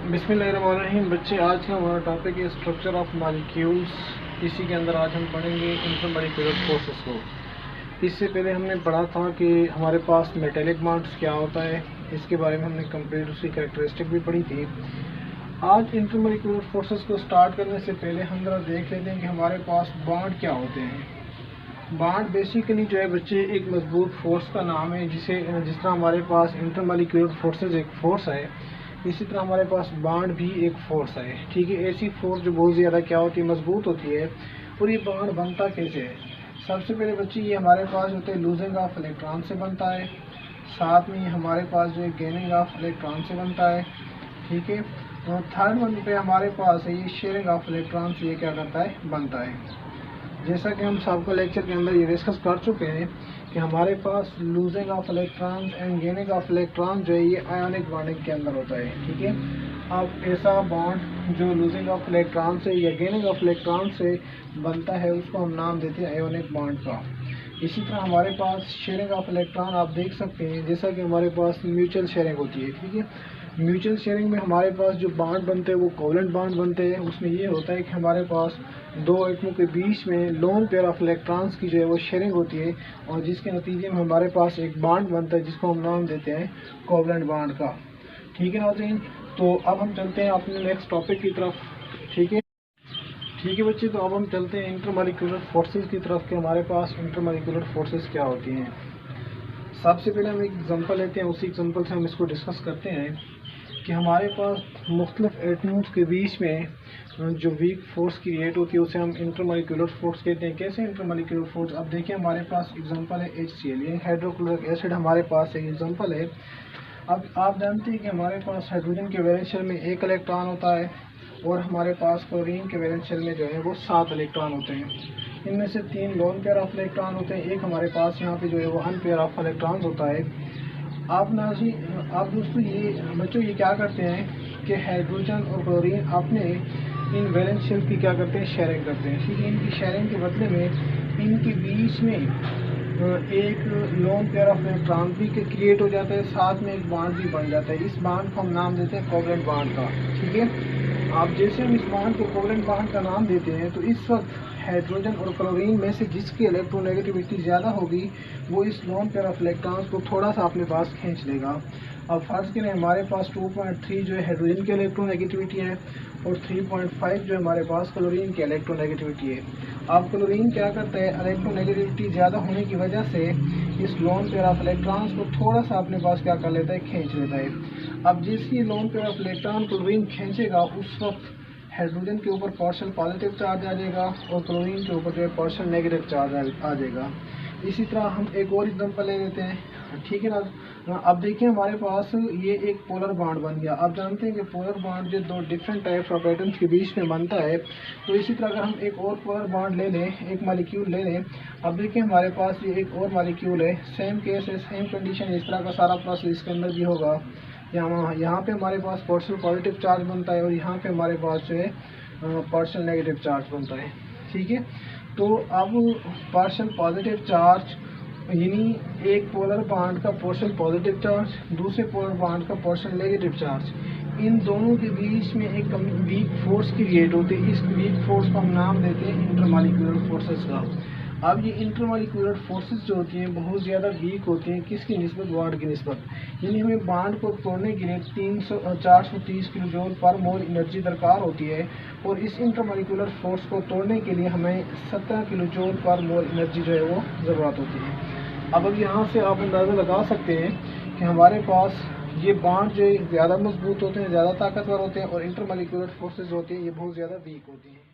बिस्मिल्लाहिर्रहमानिर्रहीम। बच्चे, आज का हमारा टॉपिक है स्ट्रक्चर ऑफ मॉलिक्यूल्स। इसी के अंदर आज हम पढ़ेंगे इंटरमॉलिक्यूलर फोर्सेस को। इससे पहले हमने पढ़ा था कि हमारे पास मेटेलिक बॉन्ड्स क्या होता है, इसके बारे में हमने कंप्लीट उसकी कैरेक्टरिस्टिक भी पढ़ी थी। आज इंटरमॉलिक्यूलर फोर्सेस को स्टार्ट करने से पहले हम जरा देख लेते हैं कि हमारे पास बॉन्ड क्या होते हैं। बॉन्ड बेसिकली जो है बच्चे एक मजबूत फोर्स का नाम है, जिस तरह हमारे पास इंटरमॉलिक्यूलर फोर्सेस एक फोर्स है, इसी तरह हमारे पास बॉन्ड भी एक फोर्स है। ठीक है, ऐसी फोर्स जो बहुत ज़्यादा क्या होती है, मजबूत होती है। और ये बॉन्ड बनता कैसे है? सबसे पहले बच्चे ये हमारे पास होते हैं लूजिंग ऑफ इलेक्ट्रॉन से बनता है, साथ में हमारे पास जो है गेनिंग ऑफ इलेक्ट्रॉन से बनता है। ठीक है, और थर्ड वन पे हमारे पास है ये शेयरिंग ऑफ इलेक्ट्रॉन से ये क्या करता है, बनता है। जैसा कि हम सबको लेक्चर के अंदर ये डिस्कस कर चुके हैं कि हमारे पास losing of electron and gaining of electron जो है ये आयोनिक बॉन्डिंग के अंदर होता है। ठीक है, अब ऐसा बॉन्ड जो लूजिंग ऑफ इलेक्ट्रॉन से या गेनिंग ऑफ इलेक्ट्रॉन से बनता है उसको हम नाम देते हैं आयोनिक बॉन्ड का। इसी तरह हमारे पास शेयरिंग ऑफ इलेक्ट्रॉन आप देख सकते हैं, जैसा कि हमारे पास म्यूचुअल शेयरिंग होती है। ठीक है, म्यूचुअल शेयरिंग में हमारे पास जो बॉन्ड बनते हैं वो कोवेलेंट बॉन्ड बनते हैं। उसमें ये होता है कि हमारे पास दो एटमों के बीच में लोन पेयर ऑफ इलेक्ट्रॉन्स की जो है वो शेयरिंग होती है, और जिसके नतीजे में हमारे पास एक बॉन्ड बनता है जिसको हम नाम देते हैं कोवेलेंट बॉन्ड का। ठीक है नाज़रीन, तो अब हम चलते हैं अपने नेक्स्ट टॉपिक की तरफ। ठीक है बच्चे, तो अब हम चलते हैं इंटरमॉलिक्यूलर फोर्सेस की तरफ कि हमारे पास इंटरमॉलिक्यूलर फोर्सेस क्या होती हैं। सबसे पहले हम एक एग्जांपल लेते हैं, उसी एग्जांपल से हम इसको डिस्कस करते हैं कि हमारे पास मुख्तलिफ एटम्स के बीच में जो वीक फोर्स क्रिएट होती है उसे हम इंटरमॉलिक्यूलर फोर्स कहते हैं। कैसे इंटरमॉलिक्यूलर फोर्स? अब देखिए हमारे पास एग्जांपल है HCl, ये हाइड्रोक्लोरिक एसिड हमारे पास एक एग्जांपल है। अब आप जानते हैं कि हमारे पास हाइड्रोजन के वैलेंस शेल में 1 इलेक्ट्रॉन होता है और हमारे पास क्लोरीन के वैलेंस शेल में जो है वो 7 इलेक्ट्रॉन होते हैं। इनमें से 3 लोन पेयर ऑफ इलेक्ट्रॉन होते हैं, एक हमारे पास यहाँ पे जो है वो अनपेयर ऑफ इलेक्ट्रॉन्स होता है। आप दोस्तों ये क्या करते हैं कि हाइड्रोजन और क्लोरीन अपने इन वैलेंस शेल की क्या करते हैं, शेयरिंग करते हैं। ठीक है, इनकी शेयरिंग के बदले में इनके बीच में एक लोन पेयर ऑफ इलेक्ट्रॉन भी क्रिएट हो जाता है, साथ में एक बॉन्ड भी बन जाता है। इस बॉन्ड को हम नाम देते हैं कोवेलेंट बॉन्ड का। ठीक है, आप जैसे हम इस बॉन्ड को कोवेलेंट बॉन्ड का नाम देते हैं तो इस वक्त हाइड्रोजन और क्लोरीन में से जिसकी इलेक्ट्रोनेगेटिविटी ज़्यादा होगी वो इस लोन पेयर ऑफ इलेक्ट्रॉन्स को थोड़ा सा अपने पास खींच लेगा। अब फर्ज करें हमारे पास 2.3 जो है हाइड्रोजन की इलेक्ट्रोनेगेटिविटी है और 3.5 जो हमारे पास क्लोरीन की इलेक्ट्रोनेगेटिविटी है। अब क्लोरीन क्या करता है, इलेक्ट्रोनेगेटिविटी ज़्यादा होने की वजह से इस लोन पेयर ऑफ इलेक्ट्रॉन्स को थोड़ा सा अपने पास क्या कर लेता है, खींच लेता है। अब जिसकी lone pair of electron chlorine खींचेगा उस वक्त हाइड्रोजन के ऊपर पार्शियल पॉजिटिव चार्ज आ जाएगा और क्लोरीन के ऊपर जो है पार्शियल नेगेटिव चार्ज आ जाएगा। इसी तरह हम एक और एग्जांपल ले लेते हैं। ठीक है ना, अब देखिए हमारे पास ये एक पोलर बॉन्ड बन गया। आप जानते हैं कि पोलर बॉन्ड जो 2 डिफरेंट टाइप्स ऑफ एटम्स के बीच में बनता है, तो इसी तरह अगर हम एक और पोलर बॉन्ड ले लें, एक मॉलिक्यूल ले लें। अब देखिए हमारे पास ये एक और मॉलिक्यूल है, सेम केस है, सेम कंडीशन, इस तरह का सारा प्रोसेस इसके अंदर भी होगा। यहाँ पे हमारे पास पार्शियल पॉजिटिव चार्ज बनता है और यहाँ पे हमारे पास जो है पार्शियल नेगेटिव चार्ज बनता है। ठीक है, तो अब पार्शियल पॉजिटिव चार्ज यानी एक पोलर बॉन्ड का पार्शियल पॉजिटिव चार्ज, दूसरे पोलर बॉन्ड का पार्शियल नेगेटिव चार्ज, इन दोनों के बीच में एक वीक फोर्स क्रिएट होती है। इस वीक फोर्स को हम नाम देते हैं इंटरमॉलिक्यूलर फोर्सेस का। अब ये इंटरमॉलिक्यूलर फोर्सेस जो होती हैं बहुत ज़्यादा वीक होती हैं, किसकी निस्बत, बॉन्ड की निस्बत। यानी हमें बॉन्ड को तोड़ने के लिए 430 किलो जूल पर मोल एनर्जी दरकार होती है, और इस इंटरमॉलिक्यूलर फोर्स को तोड़ने के लिए हमें 17 किलो जूल पर मोल एनर्जी जो है वो ज़रूरत होती है। अब यहाँ से आप अंदाज़ा लगा सकते हैं कि हमारे पास ये बॉन्ड जो ज़्यादा मजबूत होते हैं, ज़्यादा ताकतवर होते हैं, और इंटरमॉलिक्यूलर फोर्सेस होती हैं ये बहुत ज़्यादा वीक होती हैं।